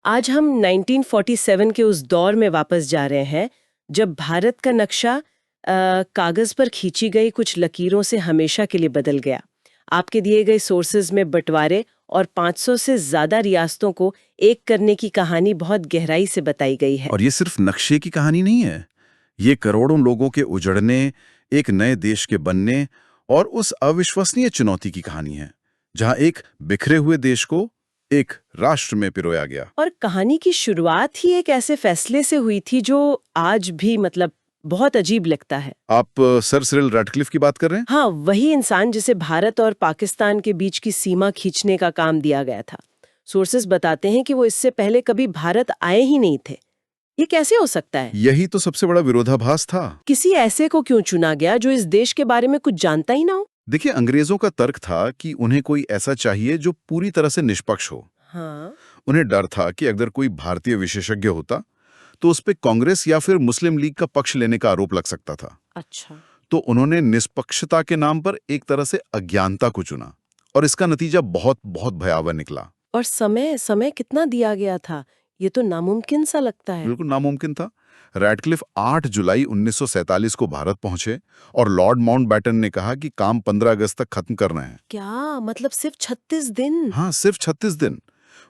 आज हम 1947 के उस दौर में वापस जा रहे हैं जब भारत का नक्शा कागज पर खींची गई कुछ लकीरों से हमेशा के लिए बदल गया। आपके दिए गए सोर्सेज में बंटवारे और 500 से ज्यादा रियासतों को एक करने की कहानी बहुत गहराई से बताई गई है। और ये सिर्फ नक्शे की कहानी नहीं है, ये करोड़ों लोगों के उजड़ने, एक नए देश के बनने और उस अविश्वसनीय चुनौती की कहानी है जहां एक बिखरे हुए देश को एक राष्ट्र में पिरोया गया। और कहानी की शुरुआत ही एक ऐसे फैसले से हुई थी जो आज भी बहुत अजीब लगता है। आप सर सिरिल रैडक्लिफ की बात कर रहे हैं? हाँ, वही इंसान जिसे भारत और पाकिस्तान के बीच की सीमा खींचने का काम दिया गया था। सोर्सेस बताते हैं कि वो इससे पहले कभी भारत आए ही नहीं थे। ये कैसे हो सकता है? यही तो सबसे बड़ा विरोधाभास था। किसी ऐसे को क्यों चुना गया जो इस देश के बारे में कुछ जानता ही ना हो? देखिए, अंग्रेजों का तर्क था कि उन्हें कोई ऐसा चाहिए जो पूरी तरह से निष्पक्ष हो। हाँ। उन्हें डर था कि अगर कोई भारतीय विशेषज्ञ होता तो उस पे कांग्रेस या फिर मुस्लिम लीग का पक्ष लेने का आरोप लग सकता था। अच्छा। तो उन्होंने निष्पक्षता के नाम पर एक तरह से अज्ञानता को चुना और इसका नतीजा बहुत बहुत भयावह निकला। और समय समय कितना दिया गया था? ये तो नामुमकिन सा लगता है। बिल्कुल नामुमकिन था। रैडक्लिफ 8 जुलाई 1947 को भारत पहुंचे और लॉर्ड माउंटबैटन ने कहा कि काम 15 अगस्त तक खत्म करना है। क्या मतलब सिर्फ 36 दिन? हाँ, सिर्फ 36 दिन।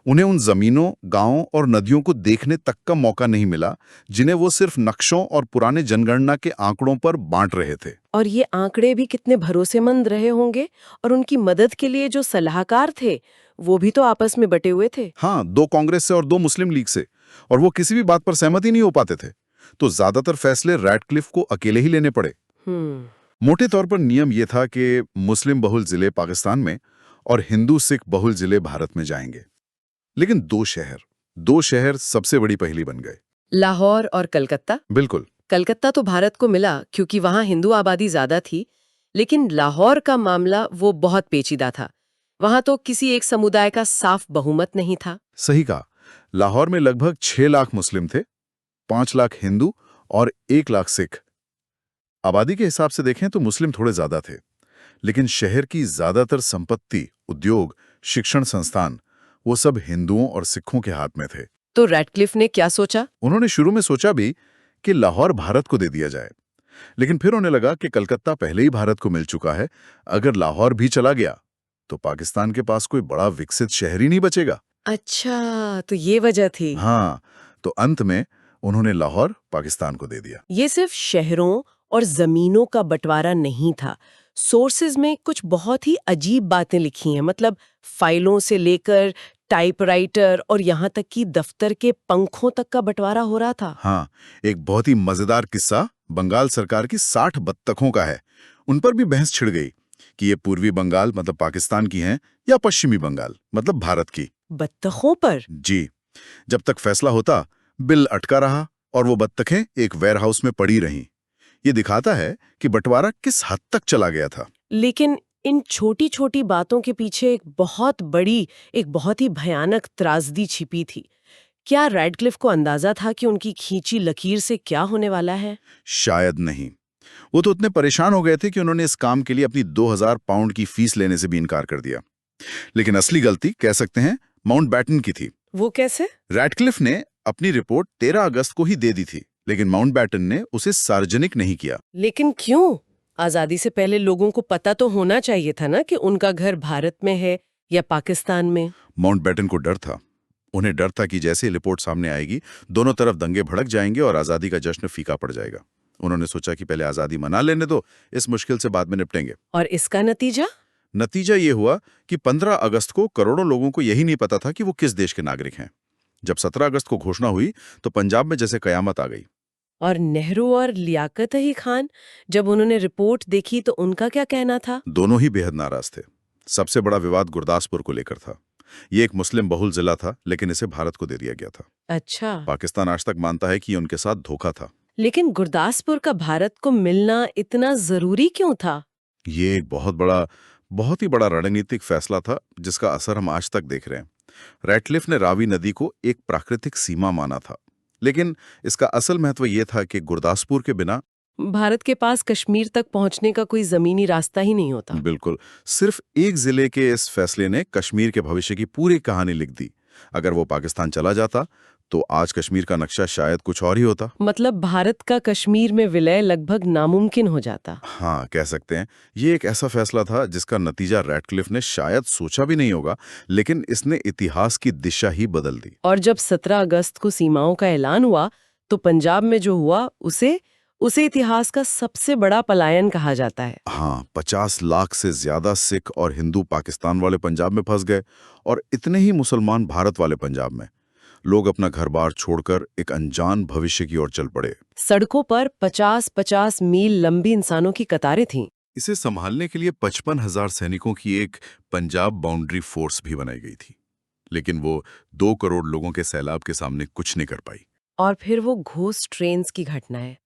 उन्हें उन जमीनों, गांवों और नदियों को देखने तक का मौका नहीं मिला जिन्हें वो सिर्फ नक्शों और पुराने जनगणना के आंकड़ों पर बांट रहे थे। और ये आंकड़े भी कितने भरोसेमंद रहे होंगे। और उनकी मदद के लिए जो सलाहकार थे वो भी तो आपस में बटे हुए थे। हाँ, 2 कांग्रेस से और 2 मुस्लिम लीग से, और वो किसी भी बात पर सहमत ही नहीं हो पाते थे। तो ज्यादातर फैसले रैडक्लिफ को अकेले ही लेने पड़े। मोटे तौर पर नियम ये था कि मुस्लिम बहुल जिले पाकिस्तान में और हिंदू सिख बहुल जिले भारत में जाएंगे। लेकिन दो शहर सबसे बड़ी पहेली बन गए। लाहौर और कलकत्ता। बिल्कुल। कलकत्ता तो भारत को मिला क्योंकि वहां हिंदू आबादी ज्यादा थी, लेकिन लाहौर का मामला वो बहुत पेचीदा था। वहां तो किसी एक समुदाय का साफ बहुमत नहीं था। सही कहा। लाहौर में लगभग 6 लाख मुस्लिम थे, 5 लाख हिंदू और 1 लाख सिख। आबादी के हिसाब से देखें तो मुस्लिम थोड़े ज्यादा थे, लेकिन शहर की ज्यादातर संपत्ति, उद्योग, शिक्षण संस्थान वो सब हिंदुओं और सिखों के हाथ में थे। तो रैडक्लिफ ने क्या सोचा? उन्होंने शुरू में सोचा भी कि लाहौर भारत को दे दिया जाए, लेकिन फिर उन्हें लगा कि कलकत्ता पहले ही भारत को मिल चुका है। अगर लाहौर भी चला गया तो पाकिस्तान के पास कोई बड़ा विकसित शहर ही नहीं बचेगा। अच्छा, तो ये वजह थी। हाँ, तो अंत में उन्होंने लाहौर पाकिस्तान को दे दिया। ये सिर्फ शहरों और जमीनों का बंटवारा नहीं था। सोर्सेज में कुछ बहुत ही अजीब बातें लिखी हैं। मतलब फाइलों से लेकर टाइपराइटर और यहाँ तक कि दफ्तर के पंखों तक का बंटवारा हो रहा था। हाँ, एक बहुत ही मजेदार किस्सा बंगाल सरकार की 60 बत्तखों का है। उन पर भी बहस छिड़ गई कि ये पूर्वी बंगाल मतलब पाकिस्तान की हैं या पश्चिमी बंगाल मतलब भारत की। बत्तखों पर? जी। जब तक फैसला होता, बिल अटका रहा और वो बत्तखें एक वेयरहाउस में पड़ी रहीं। ये दिखाता है कि बंटवारा किस हद तक चला गया था। लेकिन इन छोटी छोटी बातों के पीछे एक बहुत ही भयानक त्रासदी छिपी थी। क्या रैडक्लिफ को अंदाजा था कि उनकी खींची लकीर से क्या होने वाला है? शायद नहीं। वो तो इतने परेशान हो गए थे कि उन्होंने इस काम के लिए अपनी 2000 पाउंड की फीस लेने से भी इनकार कर दिया। लेकिन असली गलती कह सकते हैं माउंटबैटन की थी। वो कैसे? रैडक्लिफ ने अपनी रिपोर्ट 13 अगस्त को ही दे दी थी, लेकिन माउंटबैटन ने उसे सार्वजनिक नहीं किया। लेकिन क्यों? आजादी से पहले लोगों को पता तो होना चाहिए था ना कि उनका घर भारत में है या पाकिस्तान में। माउंटबैटन को डर था। उन्हें डर था कि जैसे ही रिपोर्ट सामने आएगी, दोनों तरफ दंगे भड़क जाएंगे और आजादी का जश्न फीका पड़ जाएगा। उन्होंने सोचा कि पहले आजादी मना लेने दो, इस मुश्किल से बाद में निपटेंगे। और इसका नतीजा? नतीजा ये हुआ कि 15 अगस्त को करोड़ों लोगों को यही नहीं पता था कि वो किस देश के नागरिक हैं। जब 17 अगस्त को घोषणा हुई तो पंजाब में जैसे कयामत आ गई। और नेहरू और लियाकत अली खान, जब उन्होंने रिपोर्ट देखी तो उनका क्या कहना था? दोनों ही बेहद नाराज थे। सबसे बड़ा विवाद गुरदासपुर को लेकर था। ये एक मुस्लिम बहुल जिला था, लेकिन इसे भारत को दे दिया गया था। अच्छा। पाकिस्तान आज तक मानता है कि ये उनके साथ धोखा था। लेकिन गुरदासपुर का भारत को मिलना इतना जरूरी क्यों था? ये एक बहुत ही बड़ा रणनीतिक फैसला था जिसका असर हम आज तक देख रहे हैं। रैडक्लिफ ने रावी नदी को एक प्राकृतिक सीमा माना था, लेकिन इसका असल महत्व ये था कि गुरदासपुर के बिना भारत के पास कश्मीर तक पहुंचने का कोई जमीनी रास्ता ही नहीं होता। बिल्कुल, सिर्फ एक जिले के इस फैसले ने कश्मीर के भविष्य की पूरी कहानी लिख दी। अगर वो पाकिस्तान चला जाता तो आज कश्मीर का नक्शा शायद कुछ और ही होता। मतलब भारत का कश्मीर में विलय लगभग नामुमकिन हो जाता। हाँ, कह सकते हैं। ये एक ऐसा फैसला था जिसका नतीजा रैटक्लिफ ने शायद सोचा भी नहीं होगा, लेकिन इसने इतिहास की दिशा ही बदल दी। और जब 17 अगस्त को सीमाओं का ऐलान हुआ तो पंजाब में जो हुआ उसे इतिहास का सबसे बड़ा पलायन कहा जाता है। हाँ, 50 लाख से ज्यादा सिख और हिंदू पाकिस्तान वाले पंजाब में फंस गए और इतने ही मुसलमान भारत वाले पंजाब में। लोग अपना घर-बार छोड़कर एक अनजान भविष्य की ओर चल पड़े। सड़कों पर 50-50 मील लंबी इंसानों की कतारें थीं। इसे संभालने के लिए 55,000 सैनिकों की एक पंजाब बाउंड्री फोर्स भी बनाई गई थी, लेकिन वो 2 करोड़ लोगों के सैलाब के सामने कुछ नहीं कर पाई। और फिर वो घोस्ट ट्रेन्स की घटना है।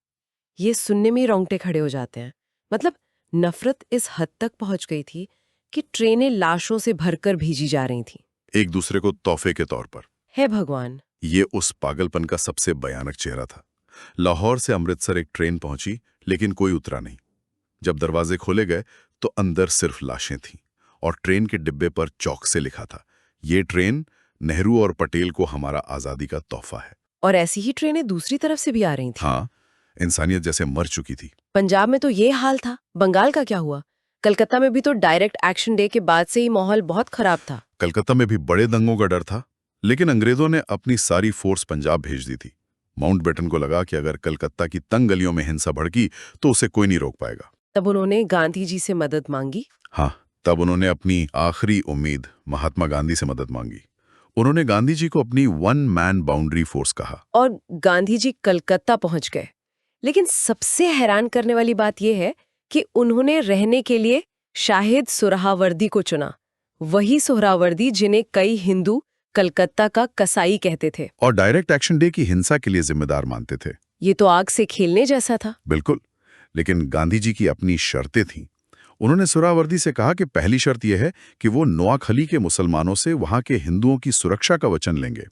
ये सुनने में ही रोंगटे खड़े हो जाते हैं। मतलब नफरत इस हद तक पहुंच गई थी कि ट्रेनें लाशों से भरकर भेजी जा रही थीं। एक दूसरे को तोहफे के तौर पर। हे भगवान! ये उस पागलपन का सबसे भयानक चेहरा था। लाहौर से अमृतसर एक ट्रेन पहुंची, लेकिन कोई उतरा नहीं। जब दरवाजे खोले गए तो अंदर सिर्फ लाशें थीं और ट्रेन के डिब्बे पर चौक से लिखा था, ये ट्रेन नेहरू और पटेल को हमारा आजादी का तोहफा है। और ऐसी ही ट्रेनें दूसरी तरफ से भी आ रही थीं। हाँ, इंसानियत जैसे मर चुकी थी। पंजाब में तो ये हाल था। बंगाल का क्या हुआ? कलकत्ता में भी तो डायरेक्ट एक्शन डे के बाद से ही माहौल बहुत खराब था। कलकत्ता में भी बड़े दंगों का डर था, लेकिन अंग्रेजों ने अपनी सारी फोर्स पंजाब भेज दी थी। माउंटबेटन को लगा कि अगर कलकत्ता की तंग गलियों में हिंसा भड़की तो उसे कोई नहीं रोक पाएगा। तब उन्होंने गांधी जी से मदद मांगी। हाँ, तब उन्होंने अपनी आखिरी उम्मीद महात्मा गांधी से मदद मांगी। उन्होंने गांधी जी को अपनी 1 मैन बाउंड्री फोर्स कहा। और गांधी जी कलकत्ता पहुंच गए। लेकिन सबसे हैरान करने वाली बात यह है कि उन्होंने रहने के लिए शाहिद सुहरावर्दी को चुना। वही सुहरावर्दी जिन्हें कई हिंदू कलकत्ता का कसाई कहते थे और डायरेक्ट एक्शन डे की हिंसा के लिए जिम्मेदार मानते थे। ये तो आग से खेलने जैसा था। बिल्कुल, लेकिन गांधी जी की अपनी शर्तें थीं। उन्होंने सुहरावर्दी से कहा कि पहली शर्त यह है कि वो नोआखली के मुसलमानों से वहां के हिंदुओं की सुरक्षा का वचन लेंगे।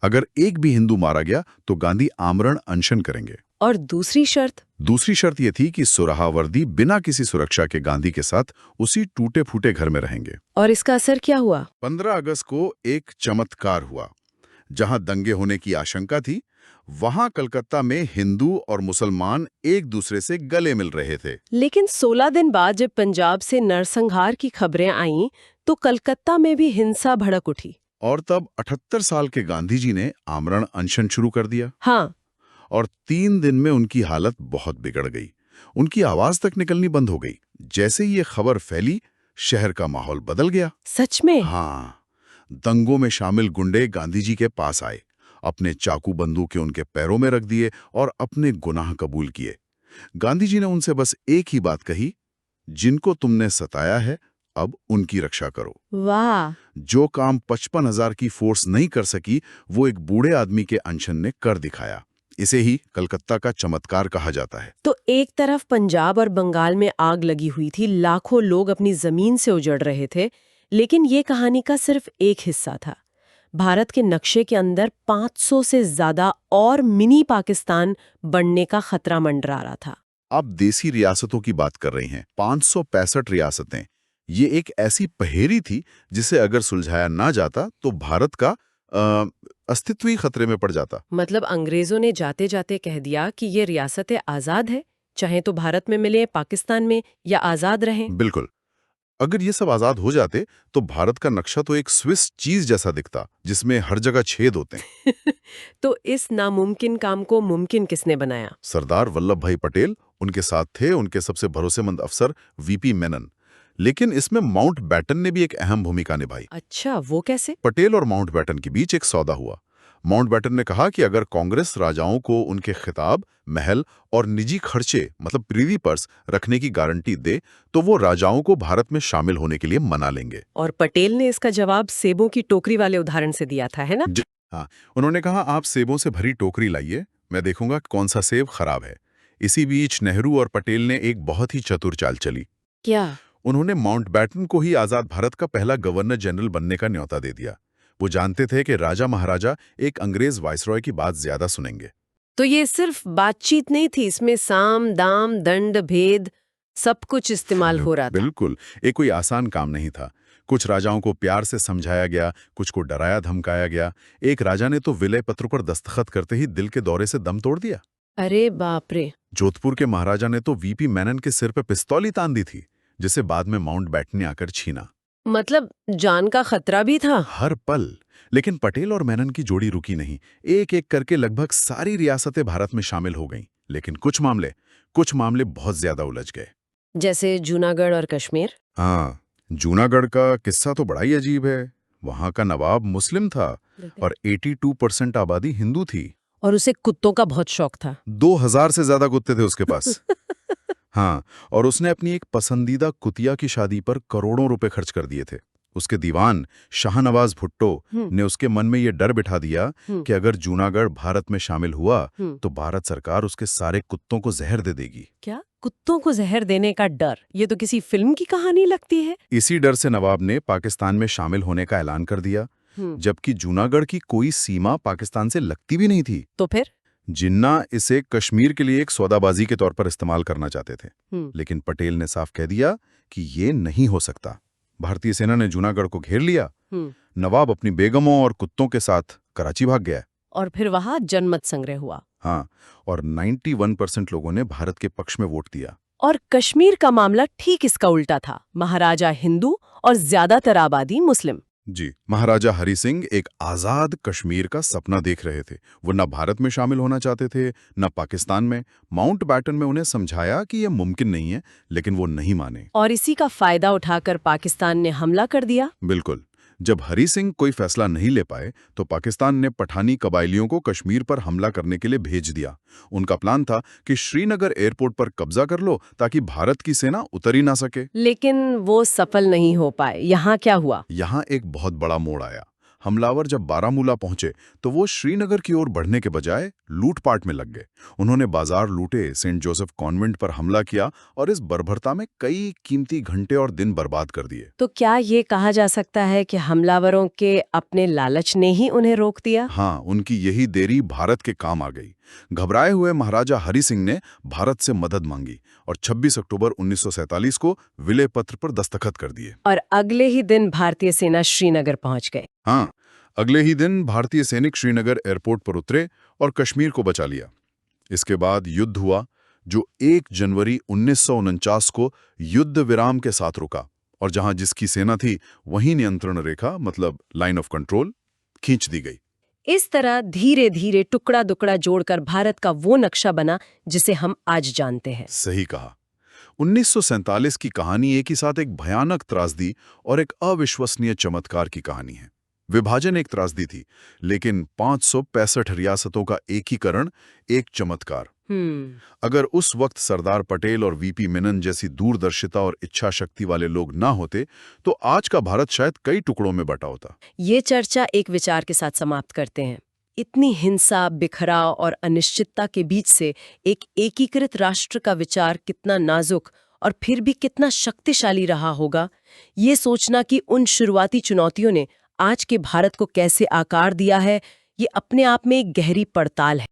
अगर एक भी हिंदू मारा गया तो गांधी आमरण अनशन करेंगे। और दूसरी शर्त यह थी कि सुहरावर्दी बिना किसी सुरक्षा के गांधी के साथ उसी टूटे फूटे घर में रहेंगे। और इसका असर क्या हुआ? 15 अगस्त को एक चमत्कार हुआ। जहां दंगे होने की आशंका थी, वहां कलकत्ता में हिंदू और मुसलमान एक दूसरे से गले मिल रहे थे। लेकिन 16 दिन बाद जब पंजाब से नरसंहार की खबरें आईं तो कलकत्ता में भी हिंसा भड़क उठी। और तब 78 साल के गांधी जी ने आमरण अनशन शुरू कर दिया। हाँ। और 3 दिन में उनकी हालत बहुत बिगड़ गई। उनकी आवाज तक निकलनी बंद हो गई। जैसे ही ये खबर फैली, शहर का माहौल बदल गया। सच में? हाँ, दंगों में शामिल गुंडे गांधी जी के पास आए, अपने चाकू बंदूकें उनके पैरों में रख दिए और अपने गुनाह कबूल किए। गांधी जी ने उनसे बस एक ही बात कही, जिनको तुमने सताया है अब उनकी रक्षा करो। वाह! जो काम 55,000 की फोर्स नहीं कर सकी, वो एक बूढ़े आदमी के अनशन ने कर दिखाया। इसे ही कलकत्ता का चमत्कार कहा जाता है। तो एक तरफ पंजाब और बंगाल में आग लगी हुई थी, लाखों लोग अपनी जमीन से उजड़ रहे थे, लेकिन ये कहानी का सिर्फ एक हिस्सा था। भारत के नक्शे के अंदर 500 से ज्यादा और मिनी पाकिस्तान बनने का खतरा मंडरा रहा था। आप देसी रियासतों की बात कर रही हैं। 565 रियासतें। ये एक ऐसी पहेली थी जिसे अगर सुलझाया ना जाता तो भारत का अस्तित्व ही खतरे में पड़ जाता। मतलब अंग्रेजों ने जाते जाते कह दिया कि ये रियासतें आजाद है, चाहे तो भारत में मिले, पाकिस्तान में, या आजाद रहें। बिल्कुल। अगर ये सब आजाद हो जाते तो भारत का नक्शा तो एक स्विस चीज जैसा दिखता, जिसमें हर जगह छेद होते हैं। तो इस नामुमकिन काम को मुमकिन किसने बनाया? सरदार वल्लभ भाई पटेल, उनके साथ थे उनके सबसे भरोसेमंद अफसर वीपी मेनन। लेकिन इसमें माउंटबेटन ने भी एक अहम भूमिका निभाई। अच्छा, वो कैसे? पटेल और माउंटबेटन के बीच एक सौदा हुआ। माउंटबेटन ने कहा कि अगर कांग्रेस राजाओं को उनके खिताब, महल और निजी खर्चे मतलब प्रीवी पर्स रखने की गारंटी दे तो वो राजाओं को भारत में शामिल होने के लिए मना लेंगे। और पटेल ने इसका जवाब सेबों की टोकरी वाले उदाहरण से दिया था, है ना? हाँ, उन्होंने कहा आप सेबों से भरी टोकरी लाइए, मैं देखूंगा कौन सा सेब खराब है। इसी बीच नेहरू और पटेल ने एक बहुत ही चतुर चाल चली। क्या? उन्होंने माउंटबेटन को ही आजाद भारत का पहला गवर्नर जनरल बनने का न्योता दे दिया। वो जानते थे कि राजा महाराजा एक अंग्रेज वाइसरॉय की बात ज्यादा सुनेंगे। तो ये सिर्फ बातचीत नहीं थी, इसमें साम दाम दंड भेद सब कुछ इस्तेमाल हो रहा था। बिल्कुल, एक कोई आसान काम नहीं था। कुछ राजाओं को प्यार से समझाया गया, कुछ को डराया धमकाया गया। एक राजा ने तो विलय पत्र पर दस्तखत करते ही दिल के दौरे से दम तोड़ दिया। अरे बाप रे। जोधपुर के महाराजा ने तो वीपी मेनन के सिर पे पिस्तौल ही तान दी थी, जिसे बाद में माउंटबेटन ने आकर छीना। मतलब जान का खतरा भी था। हर पल। लेकिन पटेल और मेनन की जोड़ी रुकी नहीं। एक एक करके लगभग सारी रियासतें भारत में शामिल हो गईं। लेकिन कुछ मामले बहुत ज्यादा उलझ गए। जैसे जूनागढ़ और कश्मीर। हाँ, जूनागढ़ का किस्सा तो बड़ा ही अजीब है। वहां का नवाब मुस्लिम था और 82% आबादी हिंदू थी। और उसे कुत्तों का बहुत शौक था। 2000 से ज्यादा कुत्ते थे उसके पास। हाँ, और उसने अपनी एक पसंदीदा कुतिया की शादी पर करोड़ों रुपए खर्च कर दिए थे। उसके दीवान शाहनवाज भुट्टो ने उसके मन में ये डर बिठा दिया कि अगर जूनागढ़ भारत में शामिल हुआ तो भारत सरकार उसके सारे कुत्तों को जहर दे देगी। क्या? कुत्तों को जहर देने का डर? ये तो किसी फिल्म की कहानी लगती है। इसी डर से नवाब ने पाकिस्तान में शामिल होने का ऐलान कर दिया, जबकि जूनागढ़ की कोई सीमा पाकिस्तान से लगती भी नहीं थी। तो फिर जिन्ना इसे कश्मीर के लिए एक सौदाबाजी के तौर पर इस्तेमाल करना चाहते थे। लेकिन पटेल ने साफ कह दिया कि ये नहीं हो सकता। भारतीय सेना ने जूनागढ़ को घेर लिया। नवाब अपनी बेगमों और कुत्तों के साथ कराची भाग गया। और फिर वहां जनमत संग्रह हुआ। हाँ, और 91% लोगों ने भारत के पक्ष में वोट दिया। और कश्मीर का मामला ठीक इसका उल्टा था। महाराजा हिंदू और ज्यादातर आबादी मुस्लिम। जी, महाराजा हरि सिंह एक आजाद कश्मीर का सपना देख रहे थे। वो न भारत में शामिल होना चाहते थे, न पाकिस्तान में। माउंटबेटन में उन्हें समझाया कि यह मुमकिन नहीं है, लेकिन वो नहीं माने। और इसी का फायदा उठाकर पाकिस्तान ने हमला कर दिया। बिल्कुल। जब हरि सिंह कोई फैसला नहीं ले पाए तो पाकिस्तान ने पठानी कबाइलियों को कश्मीर पर हमला करने के लिए भेज दिया। उनका प्लान था कि श्रीनगर एयरपोर्ट पर कब्जा कर लो ताकि भारत की सेना उतर ही ना सके। लेकिन वो सफल नहीं हो पाए। यहाँ क्या हुआ? यहाँ एक बहुत बड़ा मोड़ आया। हमलावर जब बारामूला पहुंचे तो वो श्रीनगर की ओर बढ़ने के बजाय लूटपाट में लग गए। उन्होंने बाजार लूटे, सेंट जोसेफ कॉन्वेंट पर हमला किया और इस बर्बरता में कई कीमती घंटे और दिन बर्बाद कर दिए। तो क्या ये कहा जा सकता है कि हमलावरों के अपने लालच ने ही उन्हें रोक दिया? हाँ, उनकी यही देरी भारत के काम आ गई। घबराए हुए महाराजा हरि सिंह ने भारत से मदद मांगी और 26 अक्टूबर 1947 को विलय पत्र पर दस्तखत कर दिए। और अगले ही दिन भारतीय सेना श्रीनगर पहुंच गए। हाँ, अगले ही दिन भारतीय सैनिक श्रीनगर एयरपोर्ट पर उतरे और कश्मीर को बचा लिया। इसके बाद युद्ध हुआ, जो 1 जनवरी 1949 को युद्ध विराम के साथ रुका और जहां जिसकी सेना थी वहीं नियंत्रण रेखा, मतलब लाइन ऑफ कंट्रोल, खींच दी गई। इस तरह धीरे धीरे टुकड़ा दुकड़ा जोड़कर भारत का वो नक्शा बना जिसे हम आज जानते हैं। सही कहा। 1947 की कहानी एक ही साथ एक भयानक त्रासदी और एक अविश्वसनीय चमत्कार की कहानी है। विभाजन एक त्रासदी थी, लेकिन 565 रियासतों का एकीकरण एक चमत्कार। अगर उस वक्त सरदार पटेल और वीपी मेनन जैसी दूरदर्शिता और इच्छा शक्ति वाले लोग ना होते तो आज का भारत शायद कई टुकड़ों में बटा होता। ये चर्चा एक विचार के साथ समाप्त करते हैं। इतनी हिंसा, बिखराव और अनिश्चितता के बीच से एक एकीकृत राष्ट्र का विचार कितना नाजुक और फिर भी कितना शक्तिशाली रहा होगा, ये सोचना कि उन शुरुआती चुनौतियों ने आज के भारत को कैसे आकार दिया है, ये अपने आप में एक गहरी पड़ताल है।